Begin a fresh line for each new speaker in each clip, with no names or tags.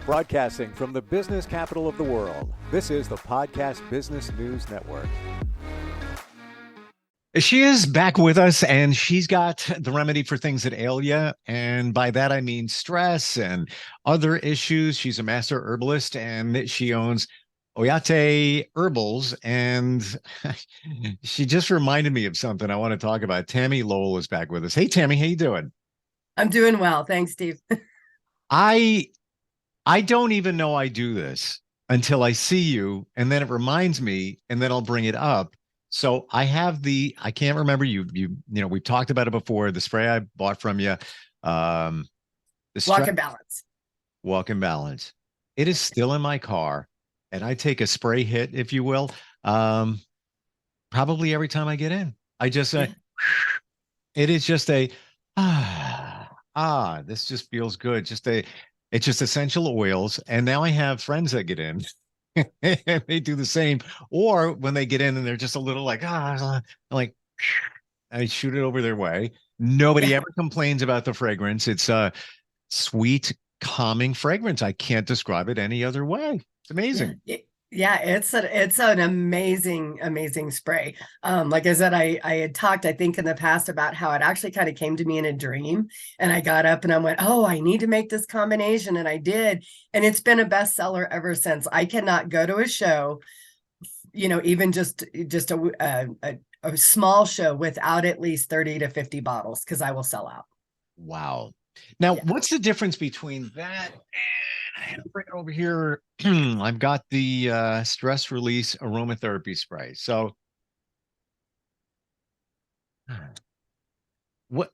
Broadcasting from the business capital of the world, this is the Podcast Business News Network.
She is back with us, and she's got the remedy for things that ail you. And by that, I mean stress and other issues. She's a master herbalist, and she owns Oyate Herbals. And she just reminded me of something I want to talk about. Tammie Lowell is back with us. Hey, Tammie, how you doing?
I'm doing well. Thanks, Steve.
I don't even know I do this until I see you, and then it reminds me, and then I'll bring it up. So I have I can't remember we've talked about it before, the spray I bought from you. The
Walk and Balance.
Walk and Balance. It is still in my car, and I take a spray hit, if you will, probably every time I get in. I just it is just a this just feels good. It's just essential oils. And now I have friends that get in and they do the same. Or when they get in and they're just a little like, I'm like, I shoot it over their way. Nobody ever complains about the fragrance. It's a sweet, calming fragrance. I can't describe it any other way. It's amazing.
Yeah, it's an amazing spray. Like I said, I had talked, I think, in the past about how it actually kind of came to me in a dream, and I got up and I went, oh, I need to make this combination, and I did, and it's been a bestseller ever since. I cannot go to a show, even just a small show without at least 30 to 50 bottles, because I will sell out.
Wow. Now, what's the difference between that and I have to bring it over here? I've got the stress release aromatherapy spray. So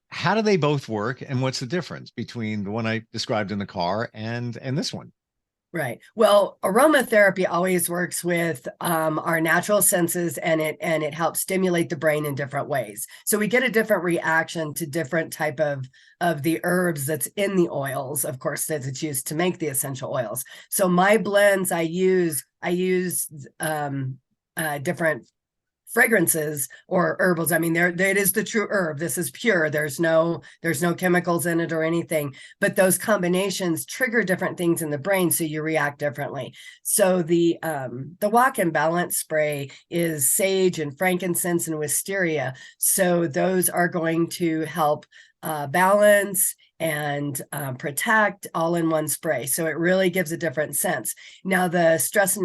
how do they both work, and what's the difference between the one I described in the car and this one?
Right. Well, aromatherapy always works with our natural senses, and it helps stimulate the brain in different ways. So we get a different reaction to different type of the herbs that's in the oils, of course, that it's used to make the essential oils. So my blends, I use different fragrances or herbals. I mean, it is the true herb. This is pure. There's no chemicals in it or anything, but those combinations trigger different things in the brain, so you react differently. So the Walk and Balance spray is sage and frankincense and wisteria. So those are going to help balance and protect all in one spray. So it really gives a different sense. Now the stress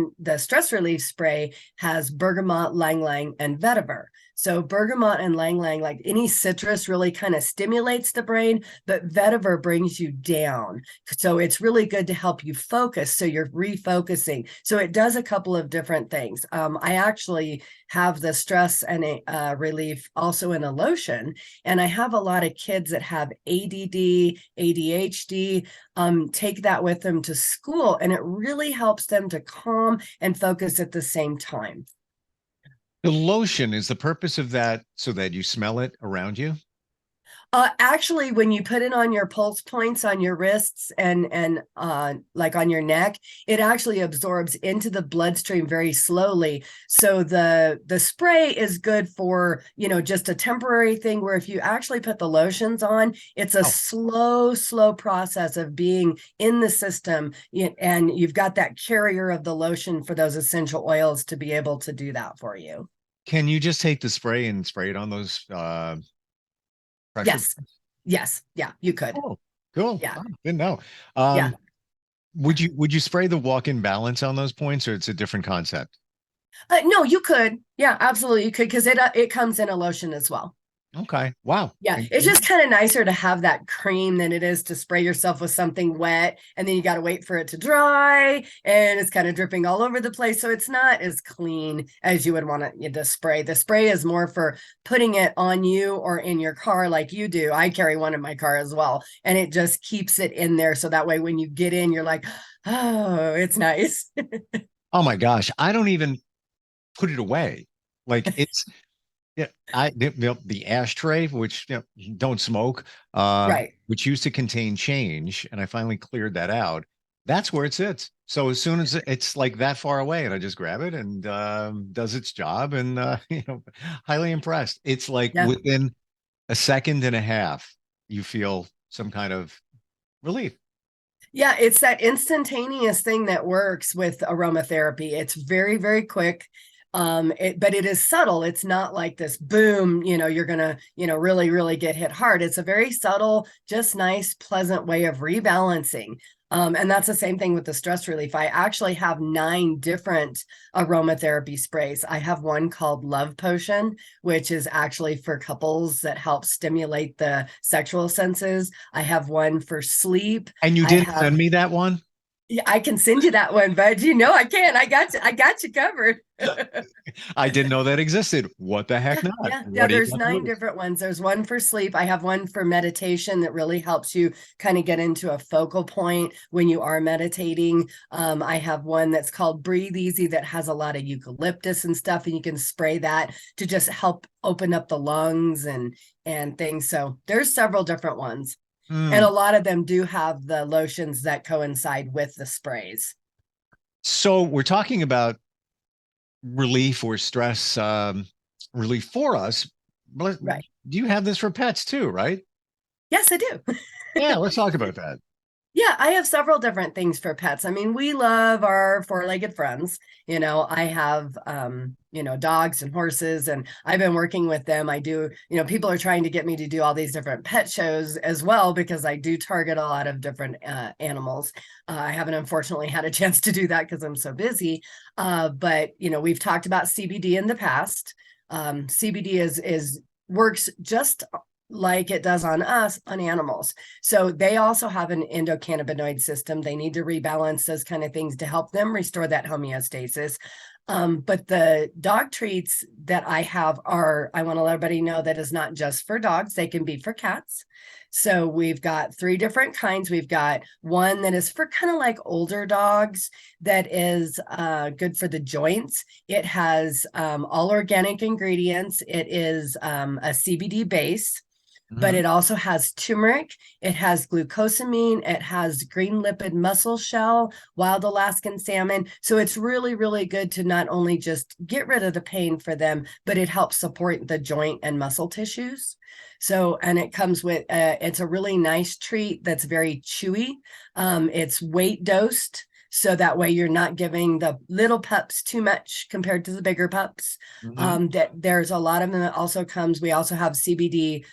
relief spray has bergamot, ylang ylang, and vetiver. So bergamot and ylang ylang, like any citrus, really kind of stimulates the brain, but vetiver brings you down. So it's really good to help you focus, so you're refocusing. So it does a couple of different things. I actually have the stress and relief also in a lotion, and I have a lot of kids that have ADD, ADHD, take that with them to school, and it really helps them to calm and focus at the same time.
The lotion, is the purpose of that so that you smell it around you?
Actually, when you put it on your pulse points on your wrists and like on your neck, it actually absorbs into the bloodstream very slowly. So the spray is good for, just a temporary thing, where if you actually put the lotions on, it's a slow process of being in the system, and you've got that carrier of the lotion for those essential oils to be able to do that for you.
Can you just take the spray and spray it on those
Yes. Yeah, you could.
Oh, cool.
Yeah.
Oh, didn't know. Would you spray the Walk and Balance on those points, or it's a different concept?
No, you could. Yeah, absolutely. You could, because it comes in a lotion as well.
Okay. Wow.
Yeah, it's just kind of nicer to have that cream than it is to spray yourself with something wet, and then you got to wait for it to dry, and it's kind of dripping all over the place. So it's not as clean as you would want to spray. The spray is more for putting it on you or in your car like you do. I carry one in my car as well, and it just keeps it in there. So that way, when you get in, you're like, oh, it's nice.
Oh my gosh. I don't even put it away. Like it's the ashtray, which don't smoke,
Right.
which used to contain change, and I finally cleared that out. That's where it sits. So as soon as it's like that far away, and I just grab it and does its job, and highly impressed. It's like within a second and a half, you feel some kind of relief.
Yeah, it's that instantaneous thing that works with aromatherapy. It's very, very quick. But it is subtle. It's not like this boom, you're gonna, really, really get hit hard. It's a very subtle, just nice, pleasant way of rebalancing. And that's the same thing with the stress relief. I actually have 9 different aromatherapy sprays. I have one called Love Potion, which is actually for couples that help stimulate the sexual senses. I have one for sleep.
And you
I
didn't
have
send me that one?
Yeah, I can send you that one, but I can't. I got you covered.
I didn't know that existed. What the heck
Yeah,
not?
yeah, yeah.
What do you
There's
got to
9
lose?
different ones. There's one for sleep. I have one for meditation that really helps you kind of get into a focal point when you are meditating. I have one that's called Breathe Easy that has a lot of eucalyptus and stuff, and you can spray that to just help open up the lungs and things. So there's several different ones. And
Hmm.
a lot of them do have the lotions that coincide with the sprays.
So we're talking about relief or stress relief for us. But
Right.
you have this for pets too, right?
Yes, I do.
Yeah, let's talk about that.
Yeah, I have several different things for pets. I mean, we love our four-legged friends. I have dogs and horses, and I've been working with them. I do, people are trying to get me to do all these different pet shows as well because I do target a lot of different animals. I haven't unfortunately had a chance to do that because I'm so busy. But we've talked about CBD in the past. CBD is works just like it does on us, on animals. So they also have an endocannabinoid system. They need to rebalance those kind of things to help them restore that homeostasis. But the dog treats that I have I want to let everybody know that is not just for dogs, they can be for cats. So we've got 3 different kinds. We've got one that is for kind of like older dogs that is good for the joints. It has all organic ingredients. It is a CBD base, but
Mhm.
it also has turmeric, it has glucosamine, it has green lipid mussel shell, wild Alaskan salmon. So it's really, really good to not only just get rid of the pain for them, but it helps support the joint and muscle tissues. So, and it comes with, it's a really nice treat that's very chewy. It's weight dosed. So that way you're not giving the little pups too much compared to the bigger pups.
Mhm.
That there's a lot of them that also comes. We also have CBD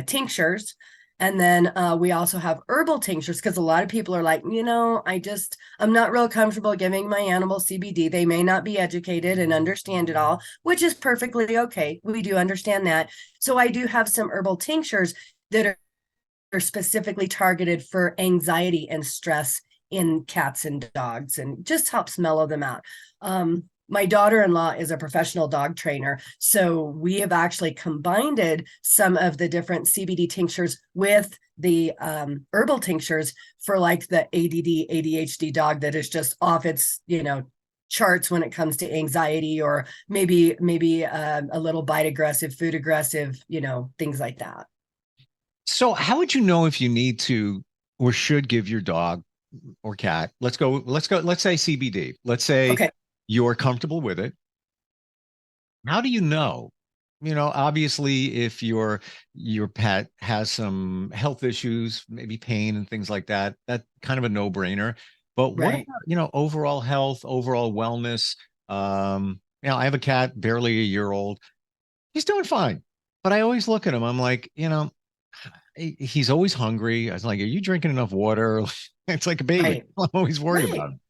tinctures. And then we also have herbal tinctures because a lot of people are like, I'm not real comfortable giving my animal CBD. They may not be educated and understand it all, which is perfectly okay. We do understand that. So I do have some herbal tinctures that are specifically targeted for anxiety and stress in cats and dogs and just helps mellow them out. My daughter-in-law is a professional dog trainer, so we have actually combined some of the different CBD tinctures with the herbal tinctures for like the ADD, ADHD dog that is just off its, charts when it comes to anxiety or maybe a little bite aggressive, food aggressive, things like that.
So how would you know if you need to or should give your dog or cat? Let's say CBD. Let's say
Okay.
you're comfortable with it. How do you know? Obviously, if your pet has some health issues, maybe pain and things like that, that's kind of a no-brainer. But what
Right.
about, overall health, overall wellness? I have a cat, barely a year old. He's doing fine. But I always look at him, I'm like, he's always hungry. I was like, are you drinking enough water? It's like a baby.
Right.
I'm always worried
Right.
about him.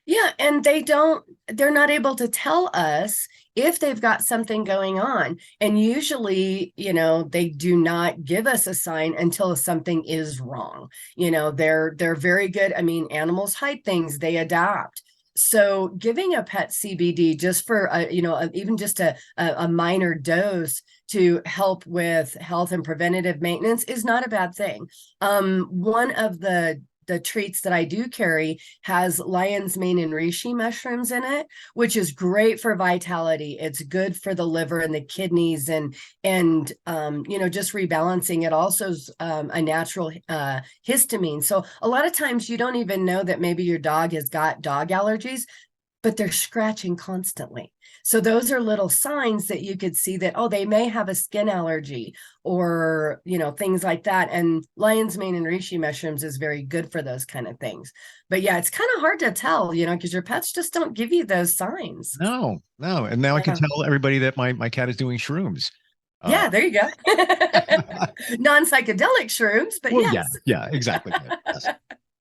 Yeah, and they're not able to tell us if they've got something going on. And usually, they do not give us a sign until something is wrong. They're very good. I mean, animals hide things, they adapt. So giving a pet CBD just for even just a minor dose to help with health and preventative maintenance is not a bad thing. One of the treats that I do carry has lion's mane and reishi mushrooms in it, which is great for vitality. It's good for the liver and the kidneys and just rebalancing. It also is a natural histamine. So a lot of times you don't even know that maybe your dog has got dog allergies, but they're scratching constantly. So those are little signs that you could see that, oh, they may have a skin allergy or, things like that. And lion's mane and reishi mushrooms is very good for those kind of things. But yeah, it's kind of hard to tell, because your pets just don't give you those signs.
No. And now I can tell everybody that my cat is doing shrooms.
Yeah, there you go. Non-psychedelic shrooms, but
well,
yes.
Yeah, exactly.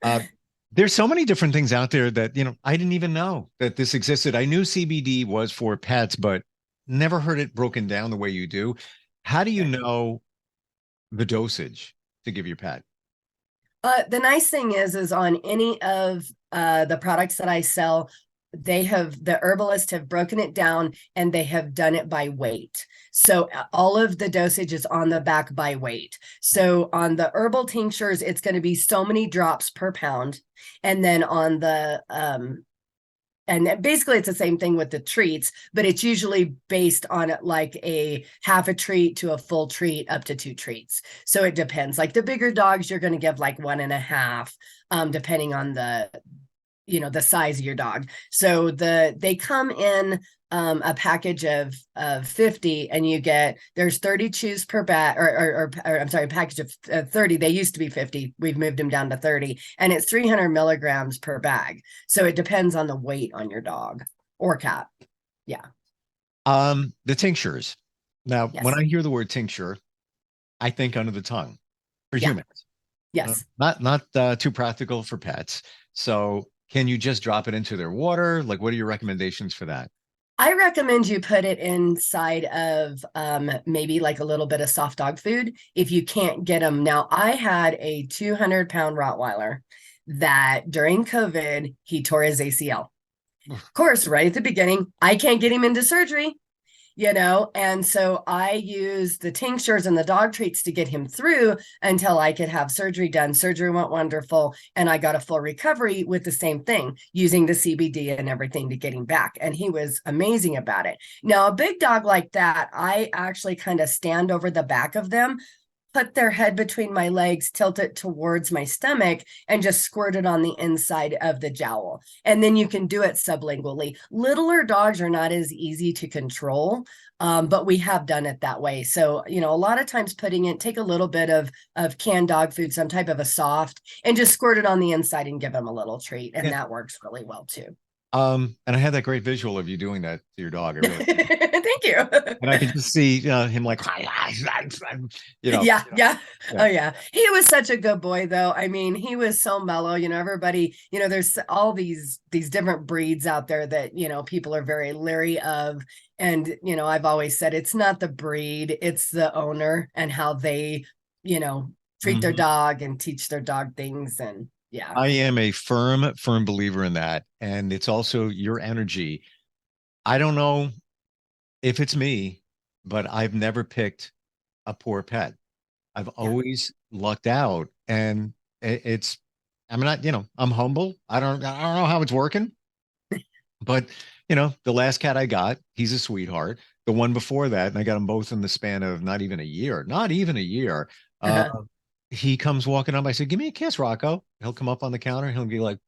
Yes. There's so many different things out there that, I didn't even know that this existed. I knew CBD was for pets, but never heard it broken down the way you do. How do you know the dosage to give your pet?
The nice thing is on any of the products that I sell, the Herbalist have broken it down and they have done it by weight. So all of the dosage is on the back by weight. So on the herbal tinctures, it's going to be so many drops per pound. And then on the, and basically it's the same thing with the treats, but it's usually based on like a half a treat to a full treat up to 2 treats. So it depends. Like the bigger dogs, you're going to give like 1.5, depending on the size of your dog. So they come in a package of 50, and there's 30 chews per bag, or I'm sorry, a package of 30. They used to be 50. We've moved them down to 30, and it's 300 milligrams per bag. So it depends on the weight on your dog or cat. Yeah.
The tinctures. Now,
Yes.
when I hear the word tincture, I think under the tongue for humans.
Yes.
Not too practical for pets. So can you just drop it into their water? Like, what are your recommendations for that?
I recommend you put it inside of maybe like a little bit of soft dog food if you can't get them. Now, I had a 200-pound Rottweiler that during COVID, he tore his ACL. Of course, right at the beginning, I can't get him into surgery. And so I used the tinctures and the dog treats to get him through until I could have surgery done. Surgery went wonderful, and I got a full recovery with the same thing, using the CBD and everything to get him back. And he was amazing about it. Now, a big dog like that, I actually kind of stand over the back of them, put their head between my legs, tilt it towards my stomach, and just squirt it on the inside of the jowl. And then you can do it sublingually. Littler dogs are not as easy to control, but we have done it that way. So, a lot of times take a little bit of canned dog food, some type of a soft, and just squirt it on the inside and give them a little treat. And that works really well too.
And I had that great visual of you doing that to your dog. I really
Thank you.
And I could just see him like,
Yeah. Oh yeah. He was such a good boy though. I mean, he was so mellow, everybody, there's all these different breeds out there that, people are very leery of. And, I've always said it's not the breed, it's the owner and how they, treat their dog and teach their dog things. And yeah,
I am a firm believer in that. And it's also your energy. I don't know if it's me, but I've never picked a poor pet. I've always lucked out, and I'm not, I'm humble. I don't know how it's working, but the last cat I got, he's a sweetheart. The one before that, and I got them both in the span of not even a year. He comes walking up. I said, "Give me a kiss, Rocco." He'll come up on the counter. He'll be like,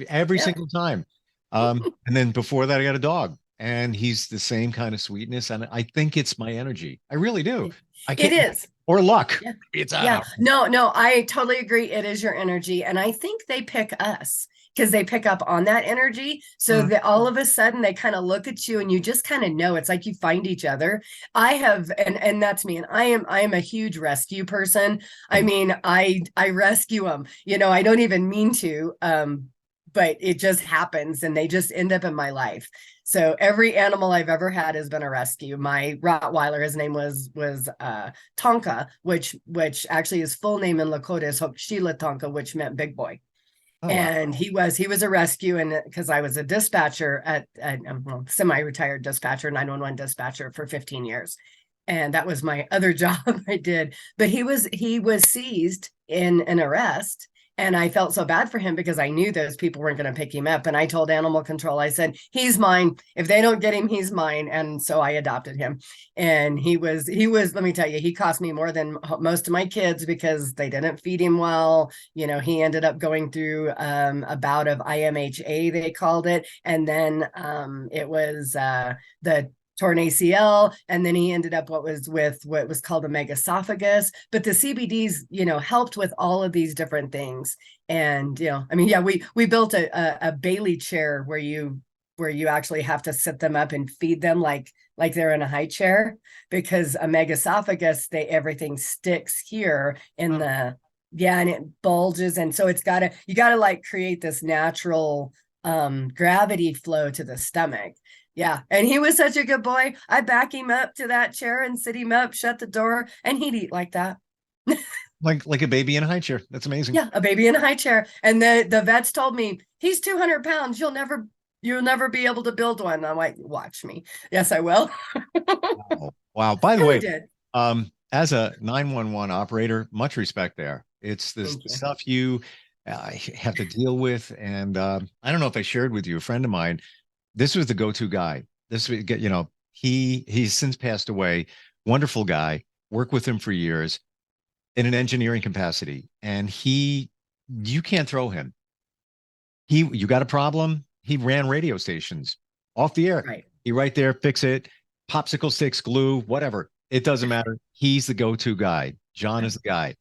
every single time. And then before that, I got a dog, and he's the same kind of sweetness. And I think it's my energy. I really do.
It is.
Or luck.
Yeah.
It's
No, I totally agree. It is your energy. And I think they pick us because they pick up on that energy. So that all of a sudden they kind of look at you and you just kind of know. It's like you find each other. I have, and that's me. And I am a huge rescue person. I mean, I rescue them, I don't even mean to, but it just happens and they just end up in my life. So every animal I've ever had has been a rescue. My Rottweiler, his name was Tonka, which actually his full name in Lakota is Hokshila Tonka, which meant big boy. Oh, and wow. he was a rescue, and because I was a dispatcher at semi-retired dispatcher, 911 dispatcher for 15 years. And that was my other job I did. But he was seized in an arrest. And I felt so bad for him because I knew those people weren't going to pick him up. And I told animal control, I said, he's mine. If they don't get him, he's mine. And so I adopted him. And he was, let me tell you, he cost me more than most of my kids because they didn't feed him well. You know, he ended up going through a bout of IMHA, they called it. And then it was the torn ACL, and then he ended up what was called a megaesophagus. But the CBDs, you know, helped with all of these different things. And you know, I mean, yeah, we built a Bailey chair where you actually have to sit them up and feed them like they're in a high chair, because a megaesophagus, everything sticks here in the and it bulges, and so you gotta like create this natural gravity flow to the stomach. Yeah. And he was such a good boy. I back him up to that chair and sit him up, shut the door, and he'd eat like that.
like a baby in a high chair. That's amazing.
Yeah, a baby in a high chair. And the vets told me, he's 200 pounds. You'll never be able to build one. And I'm like, watch me. Yes, I will.
Wow. By the way,
did.
As a 911 operator, much respect there. It's this stuff you have to deal with. And I don't know if I shared with you, a friend of mine, this was the go-to guy. This, you know, he's since passed away. Wonderful guy. Worked with him for years in an engineering capacity. And you can't throw him. You got a problem? He ran radio stations off the air.
Right.
He right there, fix it, popsicle sticks, glue, whatever. It doesn't matter. He's the go-to guy. John is the guy.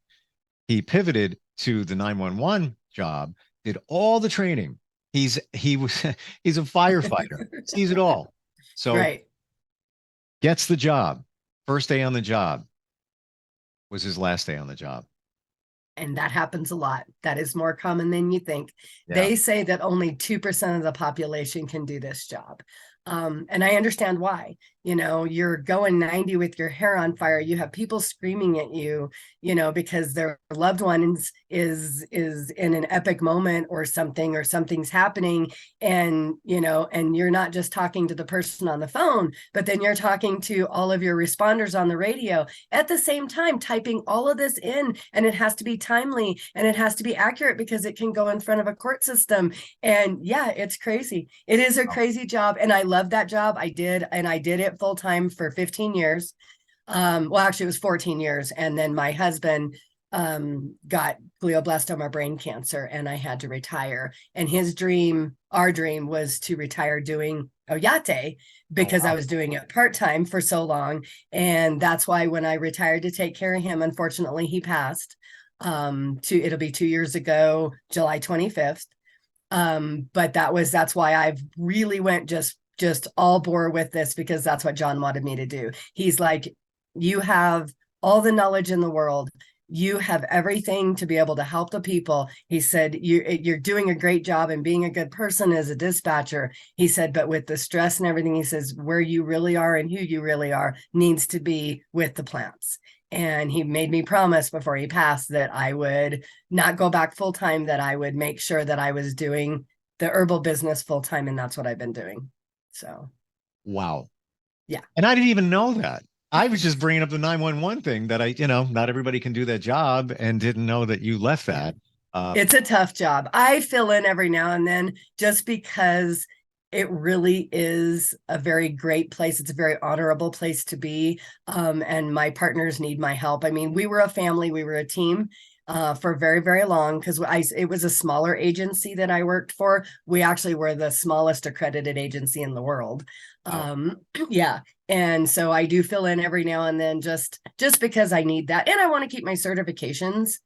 He pivoted to the 911 job, did all the training. He's a firefighter, sees it all. So gets the job. First day on the job was his last day on the job.
And that happens a lot. That is more common than you think.
Yeah.
They say that only 2% of the population can do this job. And I understand why. You know, you're going 90 with your hair on fire. You have people screaming at you, you know, because their loved one is in an epic moment or something's happening. And, you know, and you're not just talking to the person on the phone, but then you're talking to all of your responders on the radio at the same time, typing all of this in. And it has to be timely and it has to be accurate because it can go in front of a court system. And yeah, it's crazy. It is a crazy job. And I love that job. I did it full time for 15 years. Well, actually, it was 14 years. And then my husband got glioblastoma brain cancer and I had to retire. And our dream was to retire doing Oyate because I was doing it part-time for so long. And that's why when I retired to take care of him, unfortunately, he passed. It'll be 2 years ago, July 25th. But that's why I've really went just all bore with this, because that's what John wanted me to do. He's like, you have all the knowledge in the world. You have everything to be able to help the people. He said, you're doing a great job and being a good person as a dispatcher. He said, but with the stress and everything, he says, where you really are and who you really are needs to be with the plants. And he made me promise before he passed that I would not go back full time, that I would make sure that I was doing the herbal business full time. And that's what I've been doing. So.
Wow.
Yeah.
And I didn't even know that. I was just bringing up the 911 thing that not everybody can do that job, and didn't know that you left that.
It's a tough job. I fill in every now and then just because it really is a very great place. It's a very honorable place to be. And my partners need my help. I mean, we were a family, we were a team for very, very long, because it was a smaller agency that I worked for. We actually were the smallest accredited agency in the world. Yeah. And so I do fill in every now and then just because I need that. And I want to keep my certifications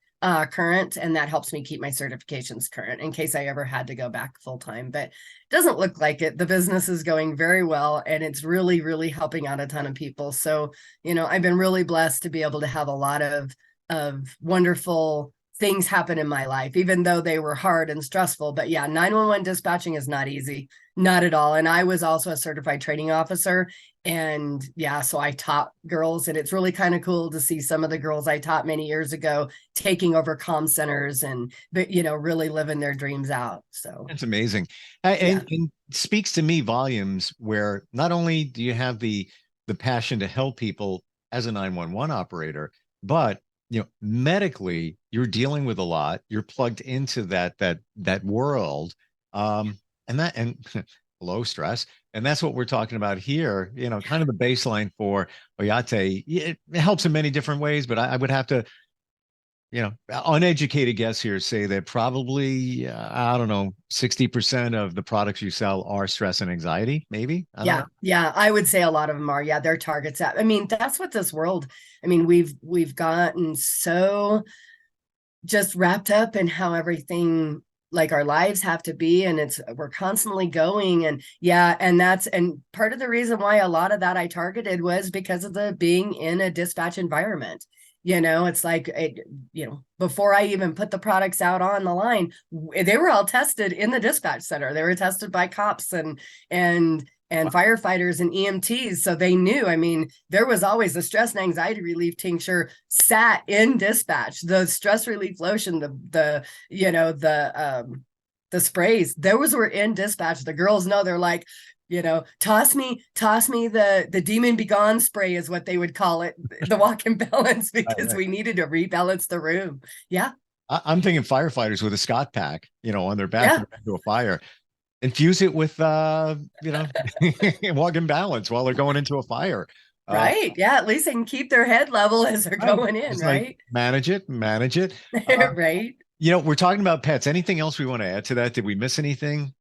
current, and that helps me keep my certifications current in case I ever had to go back full time. But it doesn't look like it. The business is going very well, and it's really, really helping out a ton of people. So, you know, I've been really blessed to be able to have a lot of wonderful things happen in my life, even though they were hard and stressful. But yeah, 911 dispatching is not easy, not at all. And I was also a certified training officer. And yeah, so I taught girls, and it's really kind of cool to see some of the girls I taught many years ago taking over comm centers and, you know, really living their dreams out. So
it's amazing. And speaks to me volumes, where not only do you have the passion to help people as a 911 operator, but medically, you're dealing with a lot. You're plugged into that world, and low stress, and that's what we're talking about here. Kind of the baseline for Oyate. It helps in many different ways, but I would have to, uneducated guess here, say that probably I don't know, 60% of the products you sell are stress and anxiety. Maybe, I don't know.
Yeah, I would say a lot of them are. Yeah, they're targets. I mean, that's what this world. I mean, we've gotten so just wrapped up in how everything, like, our lives have to be, and we're constantly going. And and part of the reason why a lot of that I targeted was because of the being in a dispatch environment. It's like, before I even put the products out on the line, they were all tested in the dispatch center. They were tested by cops and firefighters and EMTs. So they knew. I mean, there was always the stress and anxiety relief tincture sat in dispatch, the stress relief lotion, the sprays, those were in dispatch. The girls know. They're like, toss me the demon be gone spray is what they would call it, the walk and balance, because we needed to rebalance the room. Yeah.
I'm thinking firefighters with a Scott pack, on their back into a fire. Infuse it with, walk and balance while they're going into a fire.
Right. Yeah. At least they can keep their head level as they're going in, right?
Like, manage it.
Right.
We're talking about pets. Anything else we want to add to that? Did we miss anything?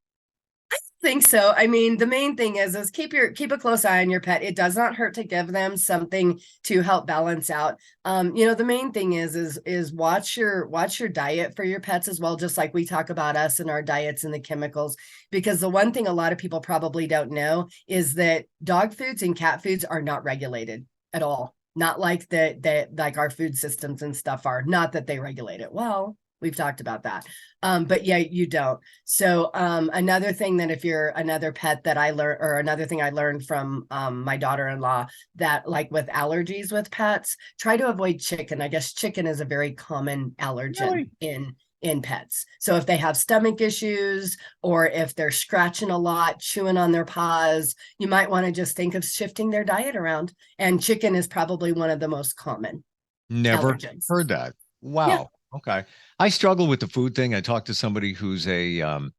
Think so. I mean, the main thing is keep a close eye on your pet. It does not hurt to give them something to help balance out. The main thing is watch your diet for your pets as well, just like we talk about us and our diets and the chemicals. Because the one thing a lot of people probably don't know is that dog foods and cat foods are not regulated at all. Not like like our food systems and stuff are. Not that they regulate it well. We've talked about that. But yeah, you don't. So another thing that if you're another pet that I learned, or another thing I learned from my daughter-in-law, that like with allergies with pets, try to avoid chicken. I guess chicken is a very common allergen in pets. So if they have stomach issues, or if they're scratching a lot, chewing on their paws, you might want to just think of shifting their diet around. And chicken is probably one of the most common.
Never
allergens.
Heard that. Wow. Yeah. Okay. I struggle with the food thing. I talked to somebody who's a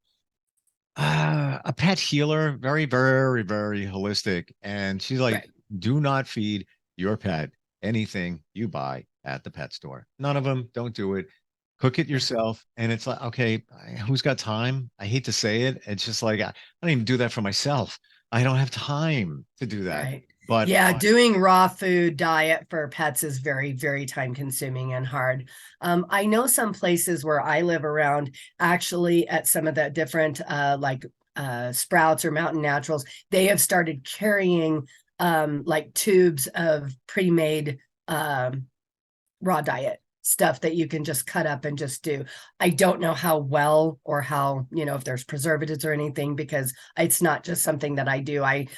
pet healer, very, very, very holistic. And she's like, do not feed your pet anything you buy at the pet store. None of them. Don't do it. Cook it yourself. And it's like, okay, who's got time? I hate to say it. It's just like, I don't even do that for myself. I don't have time to do that.
Right.
But
yeah, doing raw food diet for pets is very, very time consuming and hard. I know some places where I live around, actually at some of the different Sprouts or Mountain Naturals, they have started carrying like tubes of pre-made raw diet stuff that you can just cut up and just do. I don't know how well, or how, if there's preservatives or anything, because it's not just something that I do. I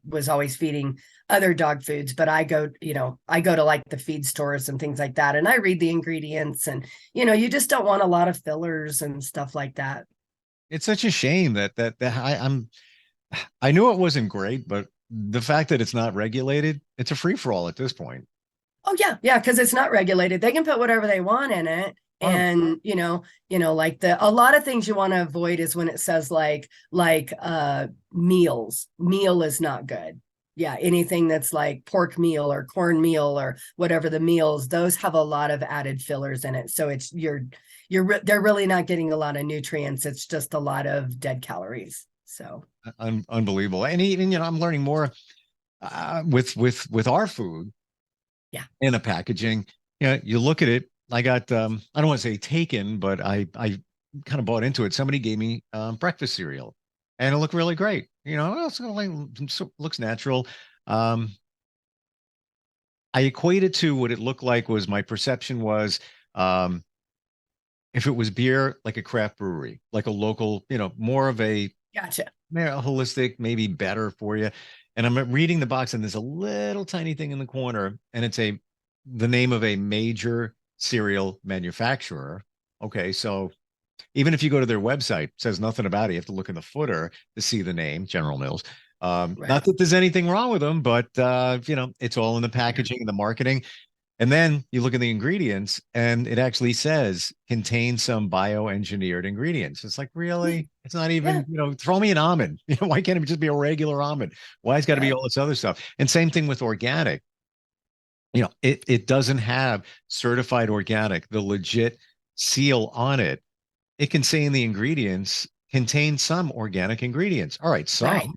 was always feeding other dog foods, but I go to like the feed stores and things like that, and I read the ingredients, and you just don't want a lot of fillers and stuff like that.
It's such a shame that I knew it wasn't great, but the fact that it's not regulated, it's a free for all at this point.
Oh yeah, because it's not regulated. They can put whatever they want in it. And like a lot of things you want to avoid is when it says like meals. Meal is not good. Yeah, anything that's like pork meal or corn meal or whatever the meals, those have a lot of added fillers in it. So it's they're really not getting a lot of nutrients. It's just a lot of dead calories. So
unbelievable. And even I'm learning more with our food.
Yeah.
In a packaging, you look at it. I got I don't want to say taken, but I kind of bought into it. Somebody gave me breakfast cereal, and it looked really great. Looks natural. I equated to what it looked like. Was my perception was if it was beer, like a craft brewery, like a local, more of a
gotcha,
holistic, maybe better for you. And I'm reading the box, and there's a little tiny thing in the corner, and it's the name of a major cereal manufacturer. Okay, so even if you go to their website, it says nothing about it. You have to look in the footer to see the name, General Mills. Not that there's anything wrong with them, but it's all in the packaging and the marketing. And then you look at the ingredients and it actually says contains some bioengineered ingredients. It's like, really? It's not even, throw me an almond. Why can't it just be a regular almond? Why it's got to be all this other stuff? And same thing with organic. It doesn't have certified organic, the legit seal on it. It can say in the ingredients contain some organic ingredients. All right, some.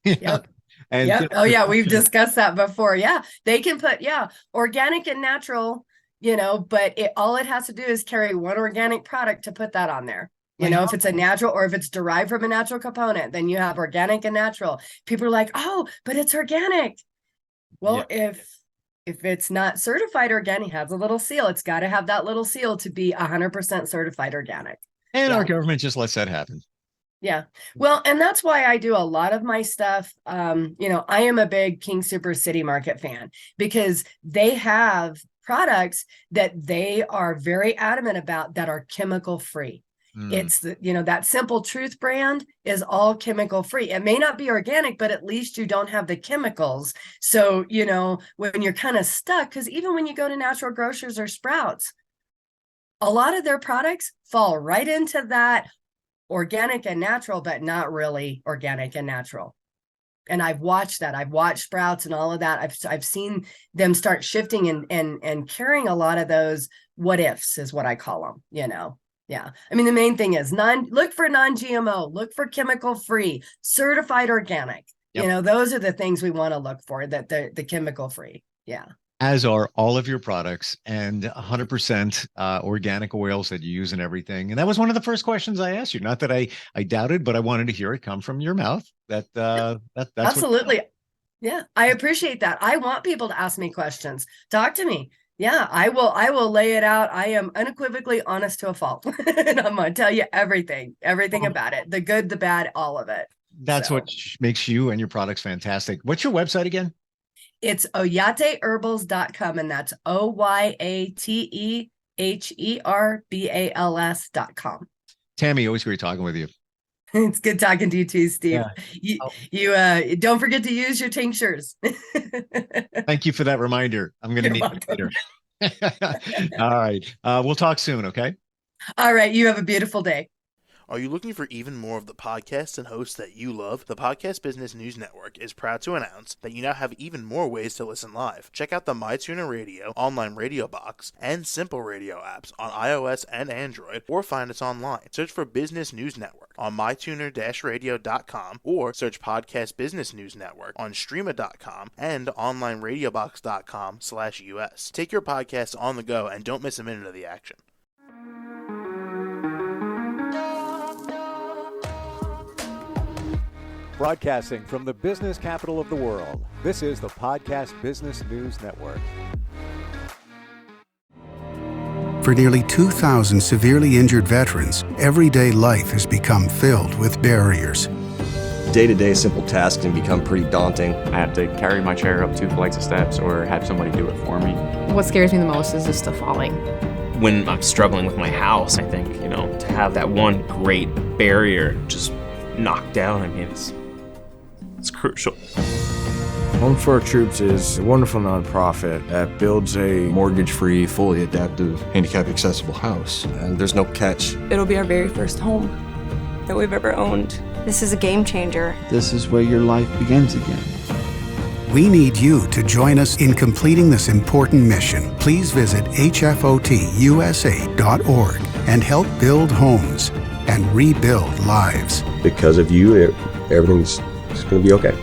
Right.
Yep. And
Oh yeah, we've discussed that before. Yeah, they can put organic and natural, but all it has to do is carry one organic product to put that on there. If it's a natural or if it's derived from a natural component, then you have organic and natural. People are like, oh, but it's organic. Well, if it's not certified organic, it has a little seal. It's got to have that little seal to be 100% certified organic.
And our government just lets that happen.
Yeah. Well, and that's why I do a lot of my stuff. I am a big King Super City Market fan because they have products that they are very adamant about that are chemical free. It's that Simple Truth brand is all chemical free. It may not be organic, but at least you don't have the chemicals. So, when you're kind of stuck, because even when you go to Natural Grocers or Sprouts, a lot of their products fall right into that organic and natural, but not really organic and natural. And I've watched that. I've watched Sprouts and all of that. I've seen them start shifting and carrying a lot of those what ifs is what I call them, Yeah. I mean, the main thing is look for non-GMO, look for chemical free, certified organic.
Yep.
Those are the things we want to look for, that the chemical free. Yeah.
As are all of your products, and 100% organic oils that you use in everything. And that was one of the first questions I asked you. Not that I doubted, but I wanted to hear it come from your mouth. That's
absolutely. Yeah, I appreciate that. I want people to ask me questions. Talk to me. Yeah, I will lay it out. I am unequivocally honest to a fault. And I'm going to tell you everything about it. The good, the bad, all of it.
That's what makes you and your products fantastic. What's your website again?
It's oyateherbals.com, and that's OYATEHERBALS.com.
Tammie, always great talking with you.
It's good talking to you too, Steve. Yeah. You don't forget to use your tinctures.
Thank you for that reminder. I'm going to need it later. All right. We'll talk soon, okay?
All right. You have a beautiful day.
Are you looking for even more of the podcasts and hosts that you love? The Podcast Business News Network is proud to announce that you now have even more ways to listen live. Check out the MyTuner Radio, online radio box, and Simple Radio apps on iOS and Android, or find us online. Search for Business News Network on mytuner-radio.com, or search Podcast Business News Network on streama.com and onlineradiobox.com/US. Take your podcast on the go and don't miss a minute of the action.
Broadcasting from the business capital of the world, this is the Podcast Business News Network.
For nearly 2,000 severely injured veterans, everyday life has become filled with barriers.
Day-to-day simple tasks can become pretty daunting.
I have to carry my chair up 2 flights of steps or have somebody do it for me.
What scares me the most is just the falling.
When I'm struggling with my house, I think, to have that one great barrier just knocked down, it's crucial.
Home for Our Troops is a wonderful nonprofit that builds a
mortgage-free, fully adaptive, handicap-accessible house. And there's no catch.
It'll be our very first home that we've ever owned.
This is a game changer.
This is where your life begins again.
We need you to join us in completing this important mission. Please visit hfotusa.org and help build homes and rebuild lives.
Because of you, everything's going to be okay.